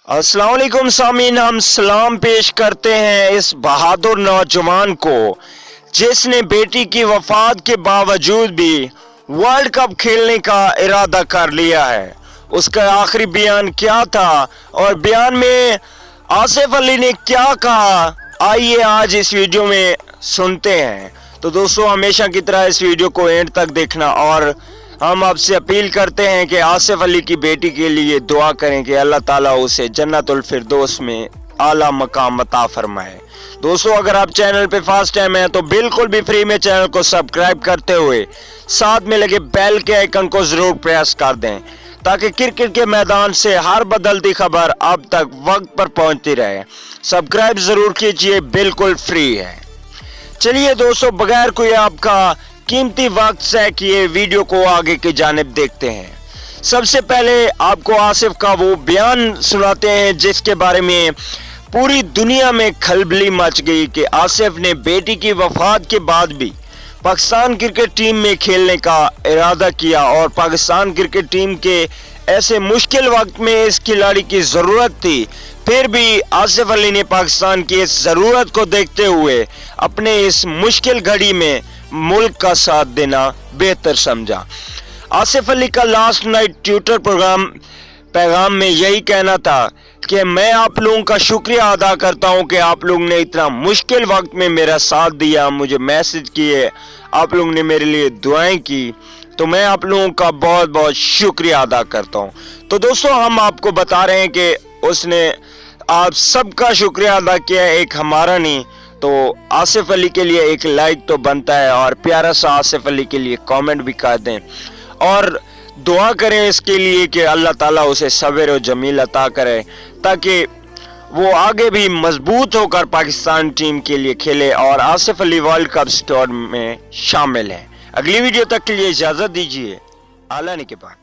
अस्सलाम वालेकुम सामीन, हम सलाम पेश करते हैं इस बहादुर नौजवान को जिसने बेटी की वफात के बावजूद भी वर्ल्ड कप खेलने का इरादा कर लिया है। उसका आखिरी बयान क्या था और बयान में आसिफ अली ने क्या कहा, आइए आज इस वीडियो में सुनते हैं। तो दोस्तों, हमेशा की तरह इस वीडियो को एंड तक देखना और हम आपसे अपील करते हैं कि आसिफ अली की बेटी के लिए दुआ करें कि अल्लाह ताला उसे जन्नतुल फिरदौस में आला मकाम अता फरमाए। दोस्तों, अगर आप चैनल पे फर्स्ट टाइम हैं तो बिल्कुल भी फ्री में चैनल को सब्सक्राइब करते हुए साथ में लगे बेल के आइकन को जरूर प्रेस कर दें ताकि क्रिकेट के मैदान से हर बदलती खबर अब तक वक्त पर पहुंचती रहे। सब्सक्राइब जरूर कीजिए, बिल्कुल फ्री है। चलिए दोस्तों, बगैर कोई आपका कीमती वक्त से किए वीडियो को आगे की जानिब देखते हैं। सबसे पहले आपको आसिफ का वो बयान सुनाते हैं जिसके बारे में पूरी दुनिया में खलबली मच गई कि आसिफ ने बेटी की वफात के बाद भी पाकिस्तान क्रिकेट टीम में खेलने का इरादा किया और पाकिस्तान क्रिकेट टीम के ऐसे मुश्किल वक्त में इस खिलाड़ी की ज़रूरत थी, फिर भी आसिफ अली ने पाकिस्तान की इस ज़रूरत को देखते हुए अपने इस मुश्किल घड़ी में मुल्क का साथ देना बेहतर समझा। आसिफ अली का लास्ट नाइट ट्विटर पैगाम में यही कहना था कि मैं आप लोगों का शुक्रिया अदा करता हूं कि आप लोगों ने इतना मुश्किल वक्त में मेरा साथ दिया, मुझे मैसेज किए, आप लोगों ने मेरे लिए दुआएं की, तो मैं आप लोगों का बहुत बहुत शुक्रिया अदा करता हूं। तो दोस्तों, हम आपको बता रहे हैं कि उसने आप सबका शुक्रिया अदा किया, एक हमारा नहीं। तो आसिफ अली के लिए एक लाइक तो बनता है और प्यारा सा आसिफ अली के लिए कमेंट भी कर दें और दुआ करें इसके लिए कि अल्लाह ताला उसे सब्र और जमील अता करे ताकि वो आगे भी मजबूत होकर पाकिस्तान टीम के लिए खेले और Asif Ali world cup squad में शामिल है। अगली वीडियो तक के लिए इजाज़त दीजिए। आला ने के बाद।